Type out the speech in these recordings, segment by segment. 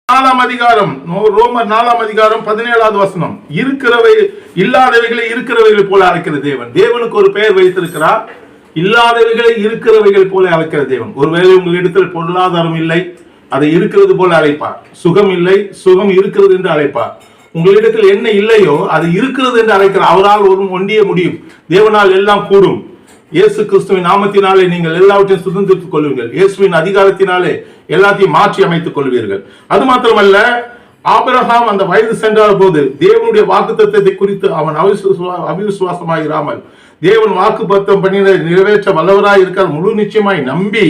ரோமர் 4:17 வசனம். இல்லாதவைகளை இருக்கிறவைகள் போல அழைக்கிற தேவன். தேவனுக்கு ஒரு பெயர் வைத்திருக்கிறார். இல்லாதவைகளை இருக்கிறவைகள் போல அழைக்கிற தேவன். ஒருவேளை உங்களிடத்தில் பொருளாதாரம் இல்லை, அதை இருக்கிறது போல அழைப்பார். சுகம் இல்லை, சுகம் இருக்கிறது என்று அழைப்பார். உங்களிடத்தில் என்ன இல்லையோ அது இருக்கிறது என்று அழைக்கிறார். அவரால் ஒரு ஒன்றிய முடியும். தேவனால் எல்லாம் கூடும். இயேசு கிறிஸ்துவின் நாமத்தினாலே நீங்கள் எல்லாவற்றையும் சுதந்திரித்துக் கொள்வீர்கள். இயேசுவின் அதிகாரத்தினாலே எல்லாத்தையும் மாற்றி அமைத்துக் கொள்வீர்கள். அது மாத்திரமல்ல, ஆபிரகாம் அந்த வயது சென்ற போது தேவனுடைய வாக்குத்தத்தத்தை குறித்து அவன் அவிசுவாசமாயிராமல் தேவன் வாக்குத்தத்தம் பண்ணினதை நிறைவேற்ற வல்லவராய் இருக்கார் முழு நிச்சயமாய் நம்பி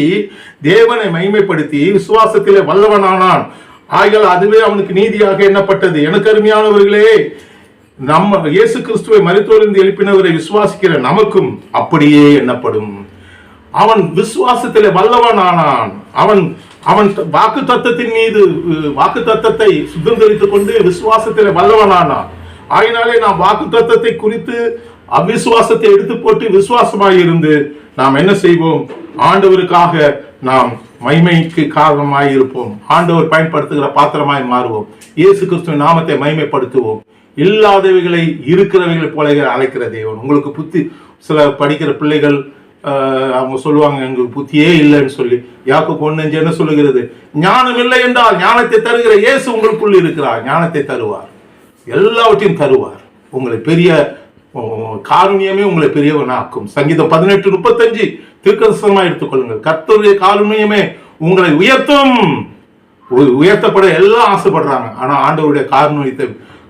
தேவனை மகிமைப்படுத்தி விசுவாசத்திலே வல்லவனானான். ஆகையால் அதுவே அவனுக்கு நீதியாக எண்ணப்பட்டது. எனக்கு அருமையானவர்களே, நம்ம இயேசு கிறிஸ்துவை மரித்தோரிலிருந்து எழுப்பினவரை விசுவாசிக்கிற நமக்கும் அப்படியே எண்ணப்படும். அவன் விசுவாசத்திலே வல்லவனானான். அவன் வாக்கு தத்தத்தின் மீது வாக்கு தத்தத்தை சுதந்திரித்துக் கொண்டு விசுவாசத்திலே வல்லவனானான். ஆயினாலே நாம் வாக்கு தத்தத்தை குறித்து அவிசுவாசத்தை எடுத்து போட்டு விசுவாசமாய் இருந்து நாம் என்ன செய்வோம்? ஆண்டவருக்காக நாம் மகிமைக்கு காரணமாய் இருப்போம். ஆண்டவர் பயன்படுத்துகிற பாத்திரமாய் மாறுவோம். இயேசு கிறிஸ்துவின் நாமத்தை மகிமைப்படுத்துவோம். இல்லாதவைகளை இருக்கிறவைகளை போல அழைக்கிற தேவன். உங்களுக்கு புத்தி, சில படிக்கிற பிள்ளைகள் அவங்க சொல்லுவாங்க எங்களுக்கு புத்தியே இல்லைன்னு சொல்லி. யாக்கோபு 1:5 என்ன சொல்லுகிறது? ஞானம் இல்லை என்றால் ஞானத்தை தருகிற இயேசு உங்களுக்குள் இருக்கிறார். ஞானத்தை தருவார், எல்லாவற்றையும் தருவார். உங்களை பெரிய காருண்யமே உங்களை பெரியவனாக்கும். சங்கீதம் 18:35 தீர்க்கதரிசனமா எடுத்துக்கொள்ளுங்கள். கர்த்தருடைய காருண்யமே உங்களை உயர்த்தும். உயர்த்தப்பட எல்லாம் ஆசைப்படுறாங்க. ஆனா ஆண்டவருடைய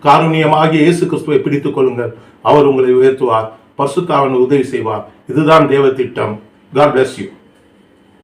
காருண்யமாகிய இயேசு கிறிஸ்துவை பிடித்துக் கொள்ளுங்கள். அவர் உங்களை உயர்த்துவார். பரிசுத்த ஆவியானவர் உதவி செய்வார். இதுதான் தேவ திட்டம். God bless you.